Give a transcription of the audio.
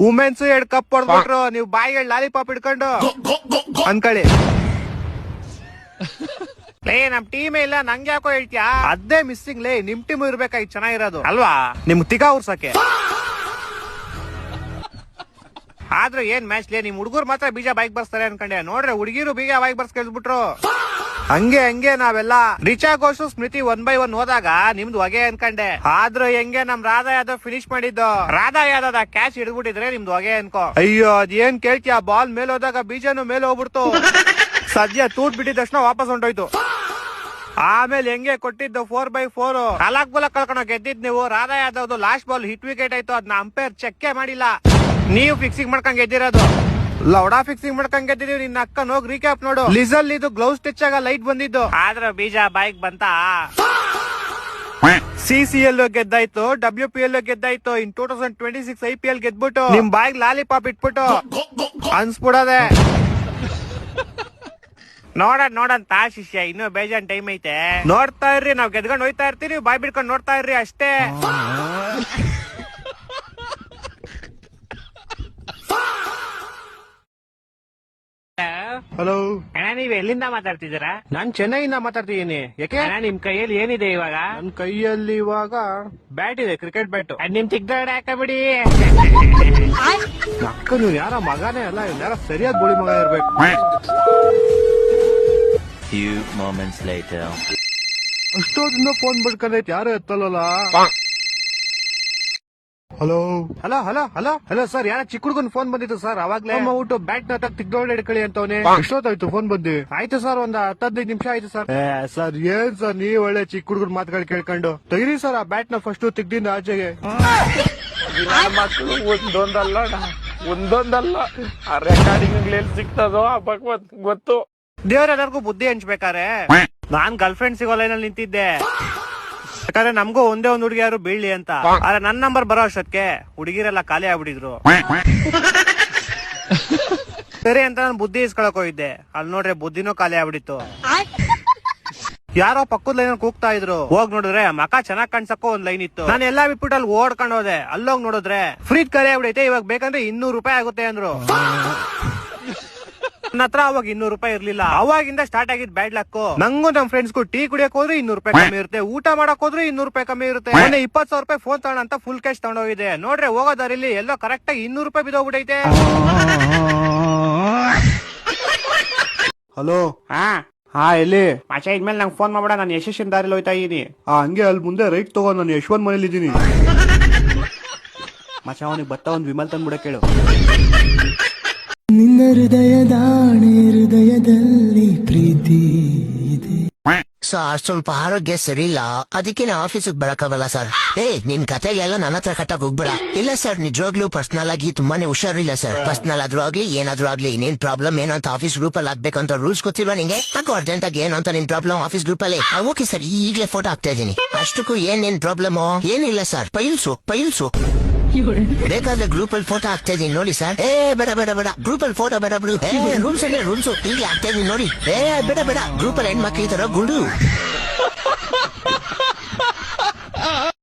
Women's 2 cup ಹೊಡ್ಬಿಟ್ರು, ನೀವು ಬಾಯಿಗೆ lollipop ಇಟ್ಕೊಂಡು ಅನ್ಕಳಿ. ಲೇ ನಮ್ ಟೀಮೇ ಇಲ್ಲ, ನಂಗೆ ಯಾಕೋ ಹೇಳ್ತೀಯಾ? ಅದೇ ಮಿಸ್ಸಿಂಗ್ ಲೇ, ನಿಮ್ ಟೀಮ್ ಇರ್ಬೇಕಾಗಿ ಚೆನ್ನಾಗಿರೋದು ಅಲ್ವಾ, ನಿಮ್ ತಿಗಾ ಉರ್ಸಕ್ಕೆ. ಆದ್ರೆ ಏನ್ ಮ್ಯಾಚ್ ಲೇ, ನಿಮ್ ಹುಡುಗರು ಮಾತ್ರ ಬೀಜ ಬೈಕ್ ಬರ್ಸ್ತಾರೆ ಅನ್ಕೊಂಡೆ, ನೋಡ್ರೆ ಹುಡುಗಿರು ಬೀಜ ಬೈಕ್ ಬರ್ಸ್ ಕೇಳ್ಬಿಟ್ರು. ಹಂಗೆ ನಾವೆಲ್ಲ ರಿಚಾ ಘೋಷ್ ಸ್ಮೃತಿ 1 by 1 ಹೋದಾಗ ನಿಮ್ದು ಹೊಗೆ ಅನ್ಕಂಡೆ. ಆದ್ರೂ ಹೆಂಗೆ ನಮ್ ರಾಧಾ ಯಾದವ್ ಫಿನಿಶ್ ಮಾಡಿದ್ದು, ರಾಧಾ ಯಾದವ್ ಕ್ಯಾಚ್ ಹಿಡ್ಬಿಟ್ಟಿದ್ರೆ ನಿಮ್ದು ಹೊಗೆ ಅನ್ಕೋ. ಅಯ್ಯೋ ಅದೇನ್ ಕೇಳ್ತೀಯ, ಬಾಲ್ ಮೇಲೆ ಹೋದಾಗ ಬೀಜನು ಮೇಲೆ ಹೋಗ್ಬಿಡ್ತು. ಸದ್ಯ ತೂಟ್ ಬಿಟ್ಟಿದ ತಕ್ಷಣ ವಾಪಸ್ ಹೊಂಟೋಯ್ತು. ಆಮೇಲೆ ಹೆಂಗೆ ಕೊಟ್ಟಿದ್ದು 4 by 4 4 ಬಾಲ್ ಕಳ್ಕೊಂಡ ಗೆದ್ದಿದ್ ನೀವು. Radha Yadav last ball hit wicket ಆಯ್ತು, ಅದನ್ನ ಅಂಪೈರ್ ಚೆಕ್ ಮಾಡಿಲ್ಲ. ನೀವು ಫಿಕ್ಸಿಂಗ್ ಮಾಡ್ಕೊಂಡ್ ಗೆದ್ದಿರೋದು, ಲೌಡಾ ಫಿಕ್ಸಿಂಗ್ ಮಾಡ್ಕೊಂಡ್ ಗೆದ್ದಿದೀವಿ. ನಿನ್ನ ಅಕ್ಕನ್ ಹೋಗಿ ರೀಕ್ಯಾಪ್ ನೋಡು. ಲಿಸಲ್ ಇದು ಗ್ಲೌಸ್ ಟಚ್ ಆಗ ಲೈಟ್ ಬಂದಿದ್ದು, ಆದ್ರೆ ಬೀಜ ಬೈಕ್ ಬಂತ. CCL ಗೆದ್ದಾಯ್ತು, WPL ಗೆದ್ದಾಯ್ತು, ಇನ್ 2026 IPL ಗೆದ್ಬಿಟ್ಟು ನಿಮ್ ಬಾಯಿಗೆ ಲಾಲಿಪಾಪ್ ಇಟ್ಬಿಟ್ಟು ಅನ್ಸ್ಬಿಡೋದೆ. ನೋಡಂತ ಶಿಷ್ಯ, ಇನ್ನು ಬೇಜಾನ್ ಟೈಮ್ ಐತೆ, ನೋಡ್ತಾ ಇರ್ರಿ. ನಾವ್ ಗೆದ್ಕೊಂಡ್ ಹೋಯ್ತಾ ಇರ್ತೀವಿ, ಬಾಯ್ ಬಿಡ್ಕೊಂಡ್ ನೋಡ್ತಾ ಇರ್ರಿ ಅಷ್ಟೇ. ಹಲೋ ಅಣ್ಣ, ನೀವ್ ಎಲ್ಲಿಂದ ಮಾತಾಡ್ತಿದ್ದೀರಾ? ನಾನ್ ಚೆನ್ನೈಯಿಂದ ಮಾತಾಡ್ತಿದ್ದೀನಿ. ಯಾಕೆ ಅಣ್ಣ, ನಿಮ್ ಕೈಯಲ್ಲಿ ಏನಿದೆ ಇವಾಗ? ನನ್ ಕೈಯಲ್ಲಿ ಇವಾಗ ಬ್ಯಾಟ್ ಇದೆ, ಕ್ರಿಕೆಟ್ ಬ್ಯಾಟ್. ನಿಮ್ ತಿಗ್ದಡೆ ಹಾಕಬಿಡಿ. ಅಕ್ಕ ನೀವು ಯಾರ ಮಗನೇ ಅಲ್ಲ, ಯಾರ ಸರಿಯಾದ ಗೋಳಿ ಮಗ ಇರ್ಬೇಕು. ಅಷ್ಟೊಂದಿಂದ ಫೋನ್ ಬಿಡ್ಕೊಂಡೈತಿ, ಯಾರು ಎತ್ತಲ್ಲ. Hello hello hello hello hello sir, ಯಾರ ಚಿಕ್ಕ ಹುಡುಗನ್ ಫೋನ್ ಬಂದಿತ್ತು ಸರ್. ಅವಾಗ್ಲೇ ಊಟ ಬ್ಯಾಟ್ ನ ತಿಗ್ದೊಳ್ಳೆ ಹಿಡ್ಕೊಳ್ಳಿ ಅಂತವನೇ. ಎಷ್ಟೊತ್ತಾಯ್ತು ಫೋನ್ ಬಂದು? ಆಯ್ತು ಸರ್, ಒಂದ್ 10-15 ನಿಮಿಷ ಆಯ್ತು ಸರ್. ಸರ್ ಏನ್ ಸರ್ ನೀವ್ ಒಳ್ಳೆ ಚಿಕ್ಕ ಹುಡುಗರ್ ಮಾತುಗಳು ಕೇಳ್ಕೊಂಡು ತೆಗಿರಿ ಸರ್ ಆ ಬ್ಯಾಟ್ ನ ಫಸ್ಟ್ ತಿಗ್ದಿಂದ ಆಚೆಗೆ. ಮಕ್ಕಳು ಒಂದೊಂದಲ್ಲ ಆ ರೆಕಾರ್ಡಿಂಗ್ ಎಲ್ಲಿ ಸಿಗ್ತದೋ ಆ ಭಗವತ್ ಗೊತ್ತು. ದೇವ್ರೆಲ್ಲರಿಗೂ ಬುದ್ಧಿ ಹಂಚ್ಬೇಕಾರೆ ನಾನ್ ಗರ್ಲ್ ಫ್ರೆಂಡ್ ಸಿಗೋ ಲೈನಲ್ಲಿ ನಿಂತಿದ್ದೆ. ಯಾಕಂದ್ರೆ ನಮ್ಗೂ ಒಂದೇ ಒಂದ್ ಹುಡುಗಿಯಾರು ಬೀಳ್ಲಿ ಅಂತ. ಆದ್ರೆ ನನ್ ನಂಬರ್ ಬರೋ ಅಷ್ಟೊತ್ತಿಗೆ ಹುಡುಗಿರೆಲ್ಲ ಖಾಲಿ ಆಗ್ಬಿಟ್ಟಿದ್ರು. ಸರಿ ಅಂತ ನಾನು ಬುದ್ಧಿ ಇಸ್ಕೊಳಕ್ ಹೋಗಿದ್ದೆ, ಅಲ್ಲಿ ನೋಡ್ರೆ ಬುದ್ಧಿನೂ ಖಾಲಿ ಆಗ್ಬಿಟ್ಟಿತ್ತು. ಯಾರೋ ಪಕ್ಕದ ಲೈನ್ ಕೂಗ್ತಾ ಇದ್ರು, ಹೋಗ್ ನೋಡಿದ್ರೆ ಮಕ ಚೆನ್ನಾಗ್ ಕಾಣ್ಸಕ್ಕೋ ಒಂದ್ ಲೈನ್ ಇತ್ತು. ನಾನು ಎಲ್ಲಾ ಬಿಟ್ಬಿಟ್ಟು ಅಲ್ಲಿ ಓಡ್ಕೊಂಡ್ ಹೋದೆ. ಅಲ್ಲೋಗ್ ನೋಡಿದ್ರೆ ಫ್ರೀದ್ ಖಾಲಿ ಆಗ್ಬಿಡೈತೆ, ಇವಾಗ ಬೇಕಂದ್ರೆ 200 ರೂಪಾಯಿ ಆಗುತ್ತೆ ಅಂದ್ರು. ನನ್ನ ಹತ್ರ ಅವಾಗ 200 ರೂಪಾಯಿ ಇರ್ಲಿಲ್ಲ. ಅವಾಗಿಂದ ಸ್ಟಾರ್ಟ್ ಆಗಿದ್ ಬ್ಯಾಡ್ ಲಕ್. ನಂಗೂ ನಮ್ ಫ್ರೆಂಡ್ಸ್ಗೂ ಟೀ ಕುಡಿಯಕ್ ಹೋದ್ರೆ 200 ರೂಪಾಯಿ ಕಮ್ಮಿ ಇರುತ್ತೆ, ಊಟ ಮಾಡಕ್ ಹೋದ್ರೆ 200 ರೂಪಾಯಿ ಕಮ್ಮಿ ಇರುತ್ತೆ. 20,000 ರೂಪಾಯಿ ಫೋನ್ ತಗೋಣ ಅಂತ ಫುಲ್ ಕ್ಯಾಶ್ ತಗೊಂಡೋಗಿದೆ. ನೋಡ್ರೆ ಹೋಗೋದಾರಿಲಿ ಎಲ್ಲೋ ಕರೆಕ್ಟ್ ಆಗಿ 200 ರೂಪಾಯಿ ಬಿದ್ದೋಗ್ಬಿಟ್ಟೈತೆ. ಹಲೋ ಹಾ ಎಲ್ಲಿ ಮಚ, ಇದ್ಮೇಲೆ ನಂಗೆ ಫೋನ್ ಮಾಡ್ಬೇಡ, ನಾನು ಯಶಸ್ವಿನ ದಾರಿಲಿ ಹೋಯ್ತಾ ಇದೀನಿ. ಹಂಗೆ ಅಲ್ಲಿ ಮುಂದೆ ರೈಟ್ ತಗೋ, ನಾನು ಯಶವಂತ್ ಮನೇಲಿ ಇದ್ದೀನಿ ಮಚ. ಅವನಿಗೆ ಬತ್ತ ಒಂದ್ ವಿಮಲ್ ತಂದ್ಬಿಡ ಕೇಳು. ನಿನ್ನ ಹೃದಯದಲ್ಲಿ ಪ್ರೀತಿ ಇದೆ. ಸರ್ ಸ್ವಲ್ಪ ಆರೋಗ್ಯ ಸರಿ ಇಲ್ಲ, ಅದಕ್ಕೆ ನಾ ಆಫೀಸಿಗೆ ಬರಕಾಗಲ್ಲ ಸರ್. ನಿನ್ ಕತೆಗೆಲ್ಲ ನನ್ನ ಹತ್ರ ಕಟ್ಟಕ್ ಹೋಗ್ಬೇಡ. ಇಲ್ಲ ಸರ್, ನಿಜವಾಗ್ಲೂ ಪರ್ಸನಲ್ ಆಗಿ ತುಂಬಾನೇ ಹುಷಾರಿಲ್ಲ ಸರ್. ಪರ್ಸನಲ್ ಆದ್ರೂ ಆಗ್ಲಿ ಏನಾದ್ರೂ ಆಗ್ಲಿ, ಇನ್ನೇನ್ ಪ್ರಾಬ್ಲಮ್ ಏನು ಅಂತ ಆಫೀಸ್ ಗ್ರೂಪ್ ಅಲ್ಲಿ ಆಗ್ಬೇಕಂತ ರೂಲ್ಸ್ ಗೊತ್ತಿಲ್ವಾ ನಿಂಗೆ? ಹಾಕೋ ಅರ್ಜೆಂಟ್ ಆಗಿ ಏನು ಅಂತ ನಿನ್ ಪ್ರಾಬ್ಲಮ್ ಆಫೀಸ್ ಗ್ರೂಪ್ ಅಲ್ಲಿ. ಓಕೆ ಸರ್, ಈಗಲೇ ಫೋಟೋ ಹಾಕ್ತಾ ಇದೀನಿ. ಅಷ್ಟಕ್ಕೂ ಏನ್ ಪ್ರಾಬ್ಲಮ್? ಏನಿಲ್ಲ ಸರ್, ಪೈಲ್ಸು ಬೇಕಾದ್ರೆ ಗ್ರೂಪ್ ಅಲ್ಲಿ ಫೋಟೋ ಹಾಕ್ತಾ ಇದೀನಿ ನೋಡಿ ಸರ್. ಬೇಡ ಗ್ರೂಪ್ ಅಲ್ಲಿ ಫೋಟೋ ಬೇಡ ಬಿಡು. ರೂಲ್ಸ್ ಅಂದ್ರೆ ರೂಲ್ಸು, ಈಗ ಹಾಕ್ತಾ ಇದೀನಿ ನೋಡಿ. ಬೇಡ ಗ್ರೂಪ್ ಅಲ್ಲಿ ಹೆಣ್ಮಕ್ಳು ಈ ತರ ಗುಂಡು.